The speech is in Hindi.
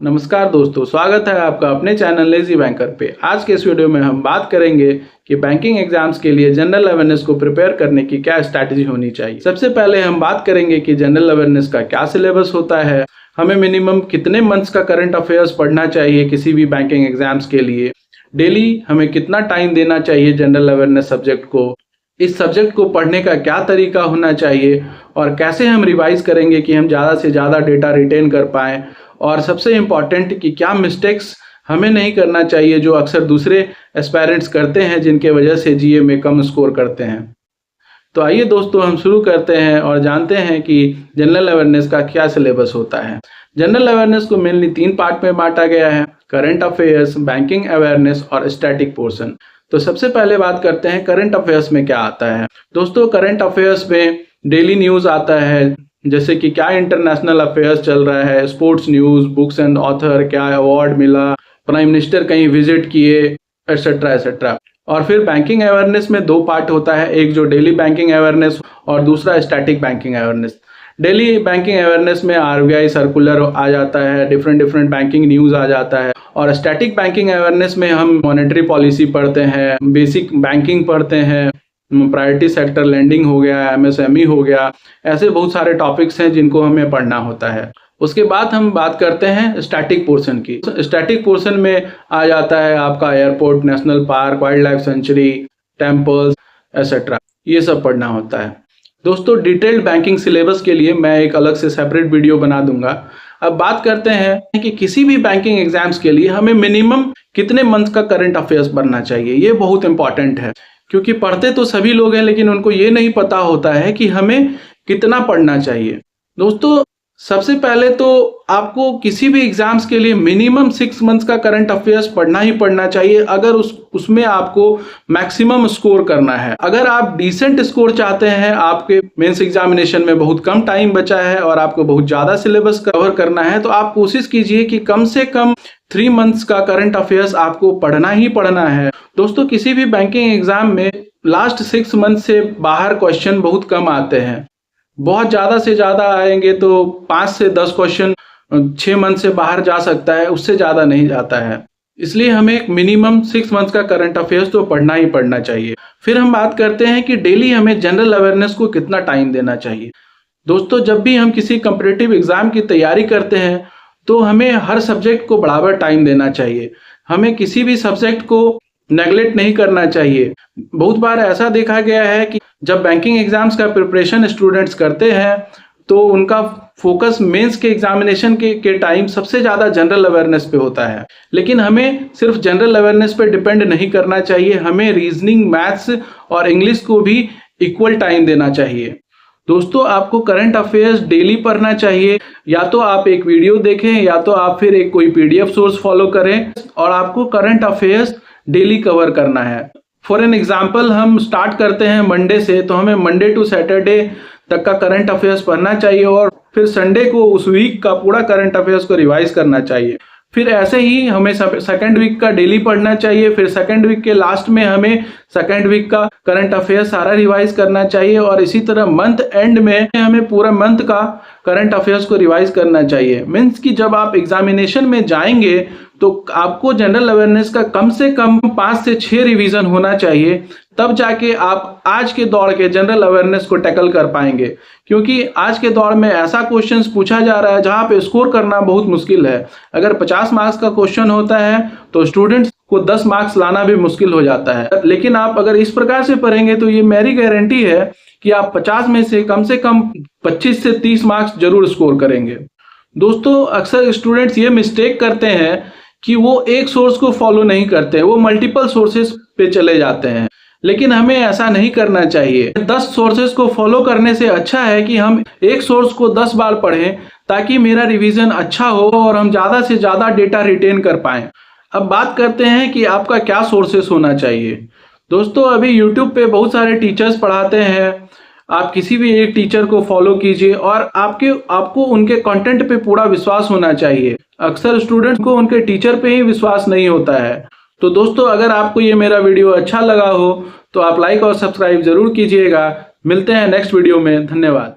नमस्कार दोस्तों, स्वागत है आपका अपने चैनल लेजी बैंकर पे। आज के इस वीडियो में हम बात करेंगे कि बैंकिंग एग्जाम्स के लिए जनरल अवेयरनेस को प्रिपेयर करने की क्या स्ट्रैटेजी होनी चाहिए। सबसे पहले हम बात करेंगे कि जनरल अवेयरनेस का क्या सिलेबस होता है, हमें मिनिमम कितने मंथ्स का करंट अफेयर्स पढ़ना चाहिए किसी भी बैंकिंग एग्जाम्स के लिए, डेली हमें कितना टाइम देना चाहिए जनरल अवेयरनेस सब्जेक्ट को, इस सब्जेक्ट को पढ़ने का क्या तरीका होना चाहिए और कैसे हम रिवाइज करेंगे कि हम ज़्यादा से ज़्यादा डेटा रिटेन कर पाएँ, और सबसे इम्पॉर्टेंट कि क्या मिस्टेक्स हमें नहीं करना चाहिए जो अक्सर दूसरे एस्पायरेंट्स करते हैं जिनके वजह से जीए में कम स्कोर करते हैं। तो आइए दोस्तों हम शुरू करते हैं और जानते हैं कि जनरल अवेयरनेस का क्या सिलेबस होता है। जनरल अवेयरनेस को मेनली 3 पार्ट में बांटा गया है: करंट अफेयर्स, बैंकिंग अवेयरनेस और स्टैटिक पोर्शन। तो सबसे पहले बात करते हैं करंट अफेयर्स में क्या आता है। दोस्तों, करंट अफेयर्स में डेली न्यूज़ आता है, जैसे कि क्या इंटरनेशनल अफेयर्स चल रहा है, sports news, books and author, क्या अवार्ड मिला, प्राइम मिनिस्टर कहीं विजिट किए, एटसेट्रा एटसेट्रा। और फिर बैंकिंग अवेयरनेस में 2 पार्ट होता है, एक जो डेली बैंकिंग अवेयरनेस और दूसरा static banking awareness. Daily banking awareness में आरबीआई सर्कुलर आ जाता है, डिफरेंट बैंकिंग न्यूज़ आ जाता है। और स्टैटिक बैंकिंग अवेयरनेस में हम मॉनेटरी पॉलिसी पढ़ते हैं, बेसिक बैंकिंग पढ़ते हैं, प्रायोरिटी सेक्टर लेंडिंग हो गया, एमएसएमई हो गया, ऐसे बहुत सारे टॉपिक्स हैं जिनको हमें पढ़ना होता है। उसके बाद हम बात करते हैं स्टैटिक पोर्शन की। स्टैटिक पोर्शन में आ जाता है आपका airport, national park, wild life sanctuary, temples etcetera, ये सब पढ़ना होता है। दोस्तों, डिटेल्ड बैंकिंग सिलेबस के लिए मैं एक अलग से सेपरेट वीडियो बना दूंगा। अब बात करते हैं कि किसी भी बैंकिंग एग्जाम्स के लिए हमें मिनिमम कितने मंथ का करंट अफेयर्स पढ़ना चाहिए। ये बहुत इंपॉर्टेंट है, क्योंकि पढ़ते तो सभी लोग हैं लेकिन उनको ये नहीं पता होता है कि हमें कितना पढ़ना चाहिए। दोस्तों, सबसे पहले तो आपको किसी भी एग्जाम्स के लिए मिनिमम 6 मंथ्स का करंट अफेयर्स पढ़ना ही पढ़ना चाहिए, अगर उसमें आपको मैक्सिमम स्कोर करना है। अगर आप डिसेंट स्कोर चाहते हैं, आपके मेंस एग्जामिनेशन में बहुत कम टाइम बचा है और आपको बहुत ज़्यादा सिलेबस कवर करना है, तो आप कोशिश कीजिए कि कम से कम 3 मंथ्स का करंट अफेयर्स आपको पढ़ना ही पढ़ना है। दोस्तों, किसी भी बैंकिंग एग्जाम में लास्ट 6 मंथ से बाहर क्वेश्चन बहुत कम आते हैं। बहुत ज़्यादा से ज़्यादा आएंगे तो 5 से 10 क्वेश्चन 6 मंथ से बाहर जा सकता है, उससे ज़्यादा नहीं जाता है। इसलिए हमें एक मिनिमम 6 मंथ्स का करंट अफेयर्स तो पढ़ना ही पढ़ना चाहिए। फिर हम बात करते हैं कि डेली हमें जनरल अवेयरनेस को कितना टाइम देना चाहिए। दोस्तों, जब भी हम किसी कॉम्पिटिटिव एग्जाम की तैयारी करते हैं तो हमें हर सब्जेक्ट को बराबर टाइम देना चाहिए। हमें किसी भी सब्जेक्ट को नेगलेक्ट नहीं करना चाहिए। बहुत बार ऐसा देखा गया है कि जब बैंकिंग एग्जाम्स का प्रिपरेशन स्टूडेंट्स करते हैं तो उनका फोकस मेंस के एग्जामिनेशन के टाइम सबसे ज़्यादा जनरल अवेयरनेस पे होता है। लेकिन हमें सिर्फ जनरल अवेयरनेस पे डिपेंड नहीं करना चाहिए, हमें रीजनिंग, मैथ्स और इंग्लिश को भी इक्वल टाइम देना चाहिए। दोस्तों, आपको करंट अफेयर्स डेली पढ़ना चाहिए। या तो आप एक वीडियो देखें या तो आप फिर एक कोई पीडीएफ सोर्स फॉलो करें, और आपको करंट अफेयर्स डेली कवर करना है। फॉर एन एग्जाम्पल, हम स्टार्ट करते हैं मंडे से, तो हमें मंडे टू सैटरडे तक का करंट अफेयर्स पढ़ना चाहिए और फिर संडे को उस वीक का पूरा करंट अफेयर्स को रिवाइज करना चाहिए। फिर ऐसे ही हमें सेकेंड वीक का डेली पढ़ना चाहिए। फिर सेकेंड वीक के लास्ट में हमें सेकेंड वीक का करंट अफेयर्स सारा रिवाइज करना चाहिए, और इसी तरह मंथ एंड में हमें पूरा मंथ का करंट अफेयर्स को रिवाइज करना चाहिए। मीन्स कि जब आप एग्जामिनेशन में जाएंगे तो आपको जनरल अवेयरनेस का कम से कम 5 से 6 रिवीजन होना चाहिए, तब जाके आप आज के दौर के जनरल अवेयरनेस को टैकल कर पाएंगे। क्योंकि आज के दौर में ऐसा क्वेश्चंस पूछा जा रहा है जहां पे स्कोर करना बहुत मुश्किल है। अगर 50 मार्क्स का क्वेश्चन होता है तो स्टूडेंट्स को 10 मार्क्स लाना भी मुश्किल हो जाता है। लेकिन आप अगर इस प्रकार से पढ़ेंगे तो ये मेरी गारंटी है कि आप 50 में से कम 25 से 30 मार्क्स जरूर स्कोर करेंगे। दोस्तों, अक्सर स्टूडेंट्स ये मिस्टेक करते हैं कि वो एक सोर्स को फॉलो नहीं करते, वो मल्टीपल सोर्सेस पे चले जाते हैं। लेकिन हमें ऐसा नहीं करना चाहिए। 10 सोर्सेस को फॉलो करने से अच्छा है कि हम एक सोर्स को 10 बार पढ़ें, ताकि मेरा रिवीजन अच्छा हो और हम ज़्यादा से ज़्यादा डेटा रिटेन कर पाएं। अब बात करते हैं कि आपका क्या सोर्सेस होना चाहिए। दोस्तों, अभी यूट्यूब पे बहुत सारे टीचर्स पढ़ाते हैं, आप किसी भी एक टीचर को फॉलो कीजिए और आपको उनके कंटेंट पे पूरा विश्वास होना चाहिए। अक्सर स्टूडेंट्स को उनके टीचर पे ही विश्वास नहीं होता है। तो दोस्तों, अगर आपको ये मेरा वीडियो अच्छा लगा हो तो आप लाइक और सब्सक्राइब जरूर कीजिएगा। मिलते हैं नेक्स्ट वीडियो में। धन्यवाद।